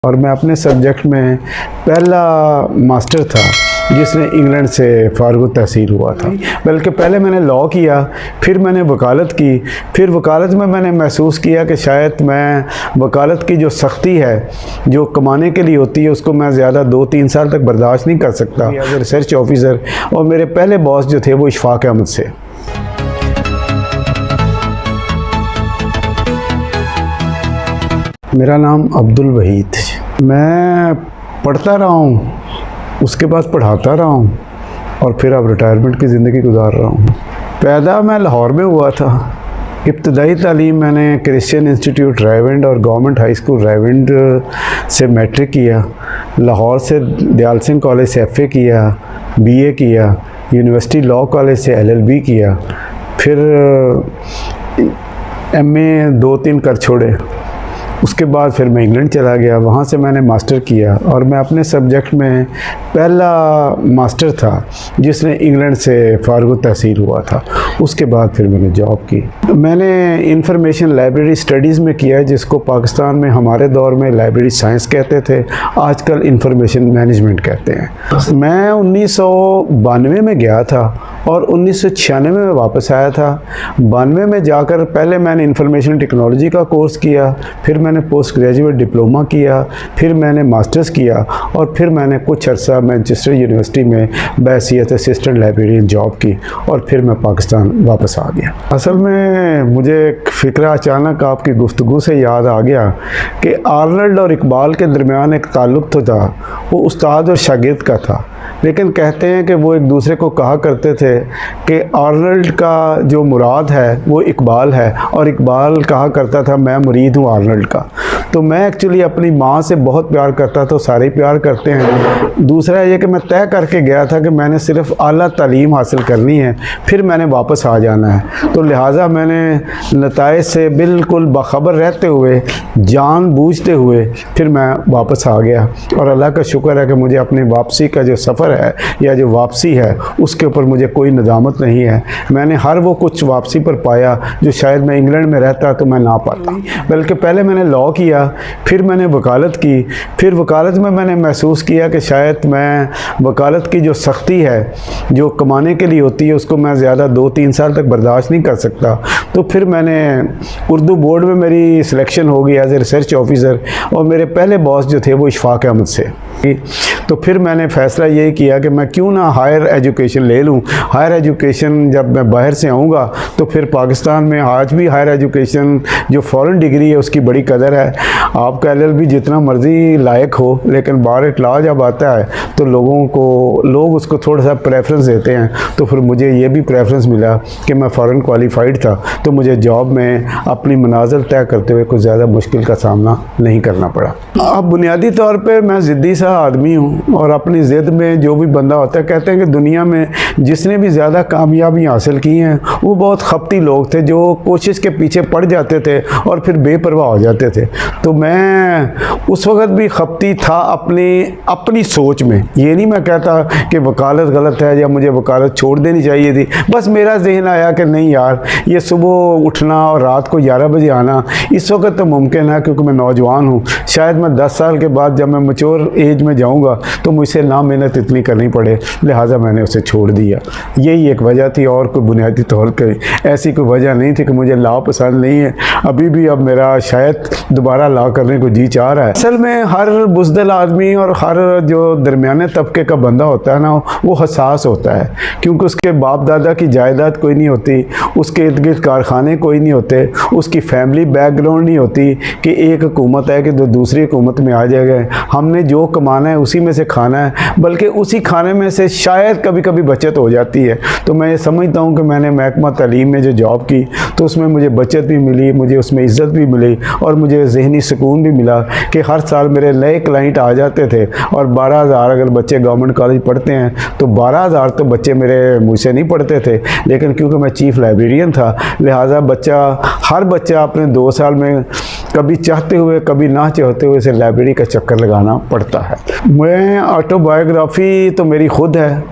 और मैं अपने सब्जेक्ट में पहला मास्टर था जिसने इंग्लैंड से फारग तहसील हुआ था। बल्कि पहले मैंने लॉ किया, फिर मैंने वकालत की। फिर वकालत में मैंने महसूस किया कि शायद मैं वकालत की जो सख्ती है, जो कमाने के लिए होती है, उसको मैं ज़्यादा 2-3 साल तक बर्दाश्त नहीं कर सकता एज ए रिसर्च ऑफिसर। और मेरे पहले बॉस जो थे वो इशफाक अहमद से। मेरा नाम अब्दुल वहीद। मैं पढ़ता रहा हूँ, उसके बाद पढ़ाता रहा हूँ और फिर अब रिटायरमेंट की ज़िंदगी गुजार रहा हूँ। पैदा मैं लाहौर में हुआ था। इब्तदाई तालीम मैंने क्रिश्चियन इंस्टीट्यूट रायविंड और गवर्नमेंट हाई स्कूल रायविंड से मैट्रिक किया। लाहौर से दयाल सिंह कॉलेज से FA किया, BA किया, यूनिवर्सिटी लॉ कॉलेज से LLB किया। फिर MA 2-3 कर छोड़े। उसके बाद फिर मैं इंग्लैंड चला गया, वहाँ से मैंने मास्टर किया और मैं अपने सब्जेक्ट में पहला मास्टर था जिसने इंग्लैंड से फारग तहसील हुआ था। उसके बाद फिर मैंने जॉब की। मैंने इंफॉर्मेशन लाइब्रेरी स्टडीज़ में किया है, जिसको पाकिस्तान में हमारे दौर में लाइब्रेरी साइंस कहते थे, आजकल इंफॉर्मेशन मैनेजमेंट कहते हैं। मैं 1992 में गया था और 1996 में वापस आया था। 92 में जाकर पहले मैंने इंफॉर्मेशन टेक्नोलॉजी का कोर्स किया, फिर मैंने पोस्ट ग्रेजुएट डिप्लोमा किया, फिर मैंने मास्टर्स किया और फिर मैंने कुछ अर्सा मैनचेस्टर यूनिवर्सिटी में बहैसियत असिस्टेंट लाइब्रेरियन जॉब की और फिर मैं पाकिस्तान वापस आ गया। असल में मुझे एक फ़िक्रा अचानक आपकी गुफ्तगू से याद आ गया कि आर्नल्ड और इकबाल के दरमियान एक ताल्लुक़ तो था, वो उस्ताद और शागिर्द का था। लेकिन कहते हैं कि वो एक दूसरे को कहा करते थे कि आर्नल्ड का जो मुराद है वो इकबाल है और इकबाल कहा करता था मैं मुरीद हूँ आर्नल्ड का। तो मैं एक्चुअली अपनी माँ से बहुत प्यार करता था, सारे प्यार करते हैं। दूसरा ये कि मैं तय करके गया था कि मैंने सिर्फ आला तालीम हासिल करनी है, फिर मैंने वापस आ जाना है। तो लिहाजा मैंने नताइज से बिल्कुल बाखबर रहते हुए, जान बूझते हुए फिर मैं वापस आ गया। और अल्लाह का शुक्र है कि मुझे अपनी वापसी का जो सफ़र है या जो वापसी है उसके ऊपर मुझे कोई नदामत नहीं है। मैंने हर वो कुछ वापसी पर पाया जो शायद मैं इंग्लैंड में रहता तो मैं ना पाता। बल्कि पहले मैंने लॉ किया, फिर मैंने वकालत की। फिर वकालत में मैंने महसूस किया कि शायद मैं वकालत की जो सख्ती है, जो कमाने के लिए होती है, उसको मैं ज़्यादा 2-3 साल तक बर्दाश्त नहीं कर सकता। तो फिर मैंने उर्दू बोर्ड में मेरी सिलेक्शन हो गई एज ए रिसर्च ऑफिसर और मेरे पहले बॉस जो थे वो इशफाक अहमद से। तो फिर मैंने फ़ैसला यही किया कि मैं क्यों ना हायर एजुकेशन ले लूँ। हायर एजुकेशन जब मैं बाहर से आऊँगा तो फिर पाकिस्तान में आज भी हायर एजुकेशन जो फ़ॉरेन डिग्री है उसकी बड़ी कदर है। आपका LLB जितना मर्ज़ी लायक हो, लेकिन बार एट लॉ जब आता है तो लोग उसको थोड़ा सा प्रेफरेंस देते हैं। तो फिर मुझे ये भी प्रेफरेंस मिला कि मैं फ़ॉरेन क्वालिफाइड था, तो मुझे जॉब में अपनी मनाजिल तय करते हुए कुछ ज़्यादा मुश्किल का सामना नहीं करना पड़ा। अब बुनियादी तौर पर मैं ज़िद्दी सा आदमी हूँ और अपनी ज़िद में जो भी बंदा होता है, कहते हैं कि दुनिया में जिसने भी ज़्यादा कामयाबी हासिल की हैं वो बहुत खपती लोग थे, जो कोशिश के पीछे पड़ जाते थे और फिर बेपरवाह हो जाते थे। तो मैं उस वक़्त भी खपती था अपनी सोच में। ये नहीं मैं कहता कि वकालत गलत है या मुझे वकालत छोड़ देनी चाहिए थी। बस मेरा जहन आया कि नहीं यार, ये सुबह उठना और रात को 11 बजे आना इस वक्त तो मुमकिन है क्योंकि मैं नौजवान हूँ। शायद मैं 10 साल के बाद जब मैं मैच्योर एज में जाऊँगा तो मुझसे ना मेहनत इतनी करनी पड़े, लिहाजा मैंने उसे छोड़ दिया। यही एक वजह थी और कोई बुनियादी तौर पर ऐसी कोई वजह नहीं थी कि मुझे लॉ पसंद नहीं है। अभी भी अब मेरा शायद दोबारा लॉ करने को जी चाह रहा है। असल में हर बुज़दिल आदमी और हर जो दरमियाने तबके का बंदा होता है ना, वो हसास होता है क्योंकि उसके बाप दादा की जायदाद कोई नहीं होती, उसके इर्द गिर्द कारखाने कोई नहीं होते, उसकी फैमिली बैकग्राउंड नहीं होती कि एक हुकूमत है कि दूसरी हुकूमत में आ जाएगा। हमने जो कमाना है उसी में से खाना है, बल्कि उसी खाने में से शायद कभी कभी बचत हो जाती है। तो मैं ये समझता हूँ कि मैंने महकमा तालीम में जो जॉब की तो उसमें मुझे बचत भी मिली, मुझे उसमें इज़्ज़त भी मिली और मुझे ज़हनी सुकून भी मिला कि हर साल मेरे नए क्लाइंट आ जाते थे। और 12,000 अगर बच्चे गवर्नमेंट कॉलेज पढ़ते हैं तो 12,000 तो बच्चे मेरे मुझसे नहीं पढ़ते थे, लेकिन क्योंकि मैं चीफ लाइब्रेरियन था लिहाजा हर बच्चा अपने 2 साल में कभी चाहते हुए कभी ना चाहते हुए इसे लाइब्रेरी का चक्कर लगाना पड़ता है। मैं ऑटोबायोग्राफ़ी तो मेरी खुद है,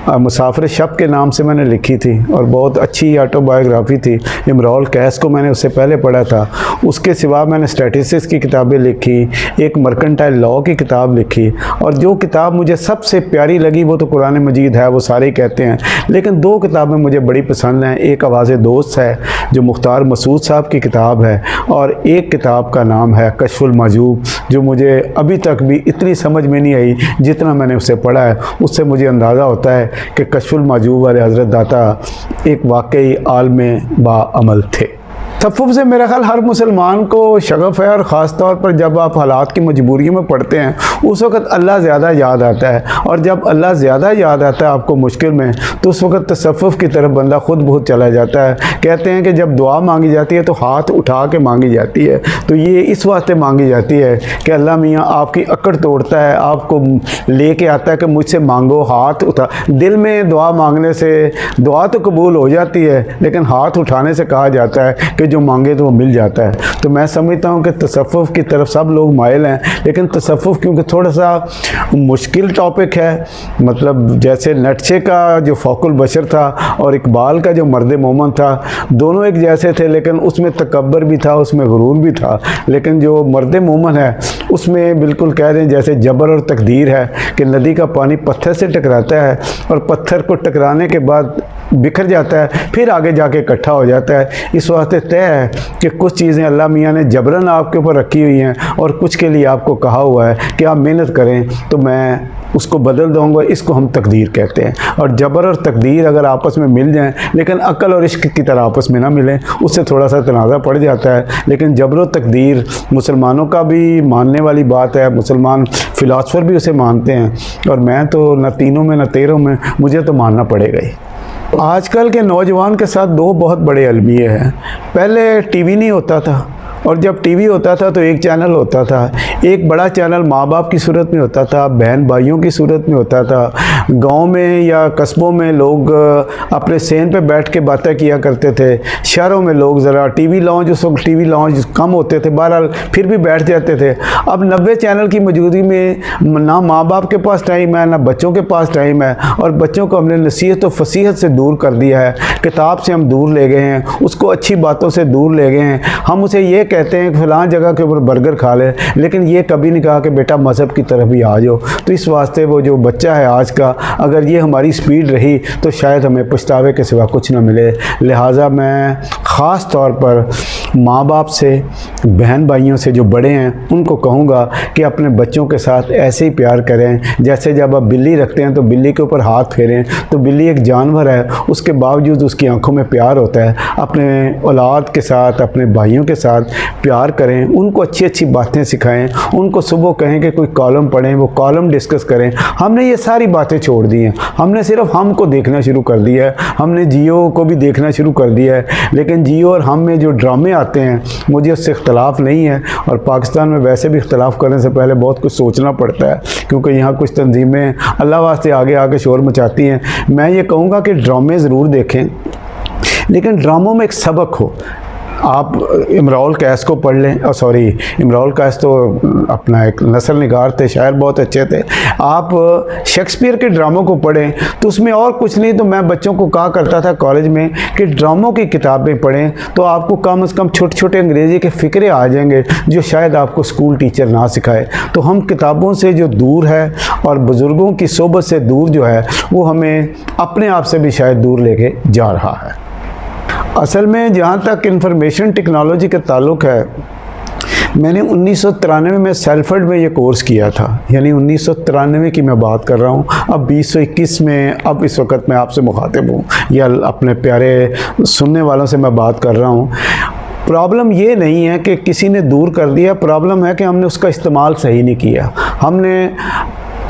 मुसाफिर शब के नाम से मैंने लिखी थी और बहुत अच्छी ऑटोबायोग्राफी थी। इमराउल कैस को मैंने उससे पहले पढ़ा था। उसके सिवा मैंने स्टैटिस्टिक्स की किताबें लिखी, एक मर्केंटाइल लॉ की किताब लिखी, और जो किताब मुझे सबसे प्यारी लगी वो तो कुरान मजीद है, वो सारे कहते हैं, लेकिन दो किताबें मुझे बड़ी पसंद हैं। एक आवाज़ दोस्त है जो मुख्तार मसूद साहब की किताब है, और एक किताब का नाम है कश्फुल माजूब, जो मुझे अभी तक भी इतनी समझ में नहीं आई जितना मैंने उसे पढ़ा है। उससे मुझे अंदाज़ा होता है कि कश्फुल माजूब वाले हज़रत दाता एक वाकई आलम बाअमल थे। तसव्वुफ़ से मेरा ख्याल हर मुसलमान को शगफ़ है, और ख़ास तौर पर जब आप हालात की मजबूरियों में पढ़ते हैं उस वक़्त अल्लाह ज़्यादा याद आता है, और जब अल्लाह ज़्यादा याद आता है आपको मुश्किल में, तो उस वक़्त तसव्वुफ़ की तरफ बंदा खुद बहुत चला जाता है। कहते हैं कि जब दुआ मांगी जाती है तो हाथ उठा के मांगी जाती है, तो ये इस वास्ते मांगी जाती है कि अल्लाह मियाँ आपकी अकड़ तोड़ता है, आपको ले कर आता है कि मुझसे मांगो, हाथ उठा। दिल में दुआ मांगने से दुआ तो कबूल हो जाती है, लेकिन हाथ उठाने से कहा जाता है कि जो मांगे तो वो मिल जाता है। तो मैं समझता हूँ कि तसव्वुफ़ की तरफ सब लोग माइल हैं, लेकिन तसव्वुफ़ क्योंकि थोड़ा सा मुश्किल टॉपिक है, मतलब जैसे नटशे का जो फ़ौकुल बशर था और इकबाल का जो मर्द मोमन था, दोनों एक जैसे थे, लेकिन उसमें तकब्बर भी था, उसमें गुरूर भी था। लेकिन जो मर्द मोमन है उसमें बिल्कुल कह दें जैसे जबर और तकदीर है कि नदी का पानी पत्थर से टकराता है और पत्थर को टकराने के बाद बिखर जाता है, फिर आगे जाके इकट्ठा हो जाता है। इस वास्ते तय है कि कुछ चीज़ें अल्लाह मियाँ ने जबरन आपके ऊपर रखी हुई हैं, और कुछ के लिए आपको कहा हुआ है कि आप मेहनत करें तो मैं उसको बदल दूँगा। इसको हम तकदीर कहते हैं। और जबर और तकदीर अगर आपस में मिल जाएं, लेकिन अक्ल और इश्क की तरह आपस में ना मिलें, उससे थोड़ा सा तनाज़ा पड़ जाता है। लेकिन जबर और तकदीर मुसलमानों का भी मानने वाली बात है, मुसलमान फ़िलासफ़र भी उसे मानते हैं, और मैं तो न तीनों में न तेरों में, मुझे तो मानना पड़ेगा ही। आजकल के नौजवान के साथ दो बहुत बड़े अलमिये हैं। पहले टीवी नहीं होता था, और जब टीवी होता था तो एक चैनल होता था। एक बड़ा चैनल माँ बाप की सूरत में होता था, बहन भाइयों की सूरत में होता था। गांव में या कस्बों में लोग अपने सेन पे बैठ के बातें किया करते थे। शहरों में लोग ज़रा टीवी लॉन्च, उस वक्त टीवी लॉन्च कम होते थे, बहरहाल फिर भी बैठ जाते थे। अब 90 चैनल की मौजूदगी में ना माँ बाप के पास टाइम है, ना बच्चों के पास टाइम है, और बच्चों को हमने नसीहत और फसीहत से दूर कर दिया है। किताब से हम दूर ले गए हैं, उसको अच्छी बातों से दूर ले गए हैं। हम उसे ये कहते हैं कि फ़लाँ जगह के ऊपर बर्गर खा ले, लेकिन ये कभी नहीं कहा कि बेटा मज़हब की तरफ भी आ जाओ। तो इस वास्ते वो जो बच्चा है आज का, अगर ये हमारी स्पीड रही तो शायद हमें पछतावे के सिवा कुछ ना मिले। लिहाजा मैं ख़ास तौर पर माँ बाप से, बहन भाइयों से जो बड़े हैं, उनको कहूँगा कि अपने बच्चों के साथ ऐसे ही प्यार करें जैसे जब आप बिल्ली रखते हैं तो बिल्ली के ऊपर हाथ फेरें। तो बिल्ली एक जानवर है, उसके बावजूद उसकी आंखों में प्यार होता है। अपने औलाद के साथ, अपने भाइयों के साथ प्यार करें, उनको अच्छी अच्छी बातें सिखाएं, उनको सुबह कहें कि कोई कॉलम पढ़ें, वो कॉलम डिस्कस करें। हमने ये सारी बातें छोड़ दी हैं, हमने सिर्फ हम को देखना शुरू कर दिया है, हमने जियो को भी देखना शुरू कर दिया है। लेकिन जियो और हम में जो ड्रामे आते हैं, मुझे उससे इख्तलाफ नहीं है, और पाकिस्तान में वैसे भी इख्तलाफ करने से पहले बहुत कुछ सोचना पड़ता है, क्योंकि यहाँ कुछ तंजीमें अल्लाह वास्ते आगे आके शोर मचाती हैं। मैं ये कहूँगा कि ड्रामे ज़रूर देखें, लेकिन ड्रामों में एक सबक हो। आप इमराउल कैस को पढ़ लें, सॉरी इमराउल कैस तो अपना एक नस्ल निगार थे, शायर बहुत अच्छे थे। आप शेक्सपियर के ड्रामों को पढ़ें तो उसमें और कुछ नहीं तो मैं बच्चों को कहा करता था कॉलेज में कि ड्रामों की किताबें पढ़ें, तो आपको कम से कम छोटे छोटे अंग्रेज़ी के फ़िक्रे आ जाएंगे जो शायद आपको स्कूल टीचर ना सिखाए। तो हम किताबों से जो दूर है और बुज़ुर्गों की सोबत से दूर जो है, वो हमें अपने आप से भी शायद दूर लेके जा रहा है। असल में जहाँ तक इंफॉर्मेशन टेक्नोलॉजी का ताल्लुक़ है, मैंने 1993 में सेल्फर्ड में ये कोर्स किया था, यानी 1993 की मैं बात कर रहा हूँ। अब 2021 में, अब इस वक्त मैं आपसे मुखातिब हूँ या अपने प्यारे सुनने वालों से मैं बात कर रहा हूँ। प्रॉब्लम ये नहीं है कि किसी ने दूर कर दिया, प्रॉब्लम है कि हमने उसका इस्तेमाल सही नहीं किया। हमने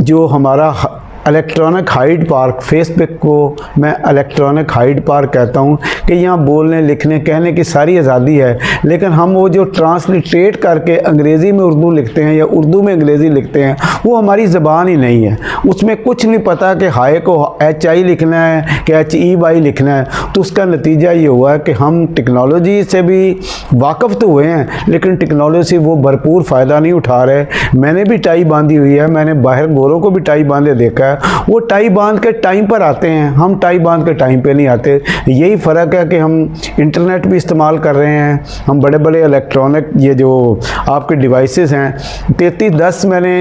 जो हमारा इलेक्ट्रॉनिक हाइड पार्क, फेसबुक को मैं इलेक्ट्रॉनिक हाइड पार्क कहता हूँ कि यहाँ बोलने, लिखने, कहने की सारी आज़ादी है, लेकिन हम वो जो ट्रांसलिट्रेट करके अंग्रेज़ी में उर्दू लिखते हैं या उर्दू में अंग्रेज़ी लिखते हैं, वो हमारी ज़बान ही नहीं है। उसमें कुछ नहीं पता कि हाय को HI लिखना है कि HEY लिखना है। तो उसका नतीजा ये हुआ कि हम टेक्नोलॉजी से भी वाकफ़ तो हुए हैं, लेकिन टेक्नोलॉजी से वो भरपूर फ़ायदा नहीं उठा रहे। मैंने भी टाई बांधी हुई है, मैंने बाहर गोरों को भी टाई बांधे देखा है, है वो टाई बांध के टाइम पर आते हैं, हम टाई बांध के टाइम पे नहीं आते। यही फ़र्क है कि हम इंटरनेट भी इस्तेमाल कर रहे हैं, हम बड़े बड़े इलेक्ट्रॉनिक ये जो आपके डिवाइसेस हैं, 3310 मैंने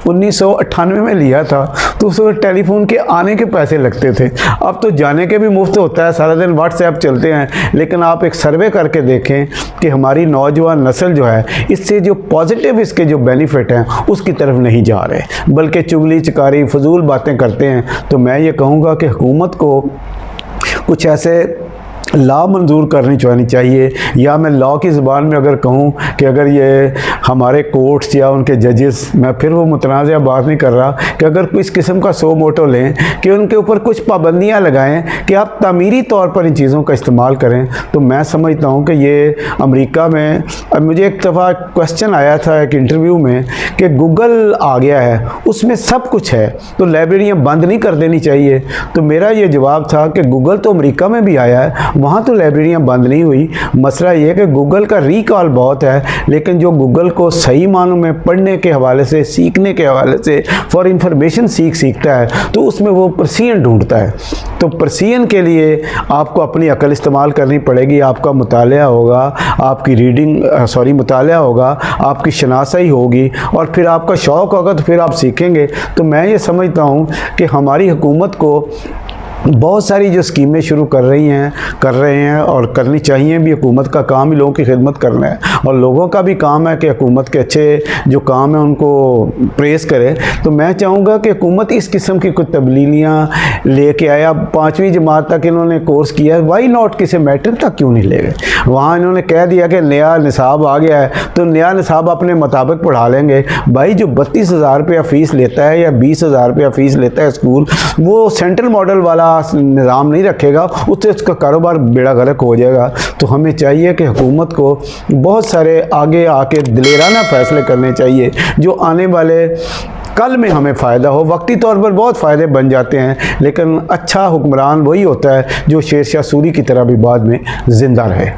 1998 में लिया था, तो उस वक्त टेलीफोन के आने के पैसे लगते थे। अब तो जाने के भी मुफ्त होता है, सारा दिन व्हाट्सएप चलते हैं। लेकिन आप एक सर्वे करके देखें कि हमारी नौजवान नस्ल जो है इससे जो पॉजिटिव इसके जो बेनिफिट हैं उसकी तरफ नहीं जा रहे, बल्कि चुगली चकारी फजूल बातें करते हैं। तो मैं ये कहूँगा कि हुकूमत को कुछ ऐसे लॉ मंजूर करनी चाहिए, या मैं लॉ की ज़बान में अगर कहूँ कि अगर ये हमारे कोर्ट्स या उनके जजेस, मैं फिर वो मुतनाज़ा बात नहीं कर रहा, कि अगर इस किस्म का सो मोटो लें कि उनके ऊपर कुछ पाबंदियाँ लगाएं कि आप तामीरी तौर पर इन चीज़ों का इस्तेमाल करें, तो मैं समझता हूँ कि ये अमेरिका में, मुझे एक दफ़ा क्वेश्चन आया था एक इंटरव्यू में कि गूगल आ गया है, उसमें सब कुछ है, तो लाइब्रेरियाँ बंद नहीं कर देनी चाहिए। तो मेरा ये जवाब था कि गूगल तो अमेरिका में भी आया है, वहाँ तो लाइब्रेरियाँ बंद नहीं हुई। मसला ये है कि गूगल का रिकॉल बहुत है, लेकिन जो गूगल को सही मानों में पढ़ने के हवाले से, सीखने के हवाले से, फॉर इंफॉर्मेशन सीखता है, तो उसमें वो परसियन ढूंढता है। तो परसियन के लिए आपको अपनी अकल इस्तेमाल करनी पड़ेगी, आपका मुतालिया होगा, आपकी मुतालिया होगा, आपकी शनासाई होगी, और फिर आपका शौक़ होगा, तो फिर आप सीखेंगे। तो मैं ये समझता हूँ कि हमारी हुकूमत को बहुत सारी जो स्कीमें शुरू कर रहे हैं और करनी चाहिए भी। हुकूमत का काम ही लोगों की खिदमत करना है, और लोगों का भी काम है कि हुकूमत के अच्छे जो काम है उनको प्रेस करे। तो मैं चाहूँगा कि हुकूमत इस किस्म की कुछ तब्दीलियाँ लेके आए। अब 5वीं जमात तक इन्होंने कोर्स किया है, वाई नॉट, किसी मैट्रिक तक क्यों नहीं ले गए? वहाँ इन्होंने कह दिया कि नया निसाब आ गया है, तो नया निसाब अपने मुताबिक पढ़ा लेंगे। भाई जो 32,000 रुपया फ़ीस लेता है या 20,000 रुपया फ़ीस लेता है स्कूल, वो सेंट्रल मॉडल वाला निज़ाम नहीं रखेगा, उससे उसका कारोबार बेड़ा गर्क हो जाएगा। तो हमें चाहिए कि हुकूमत को बहुत सारे आगे आके दिलेराना फ़ैसले करने चाहिए जो आने वाले कल में हमें फ़ायदा हो। वक्ती तौर पर बहुत फ़ायदे बन जाते हैं, लेकिन अच्छा हुक्मरान वही होता है जो शेरशाह सूरी की तरह भी बाद में ज़िंदा रहे।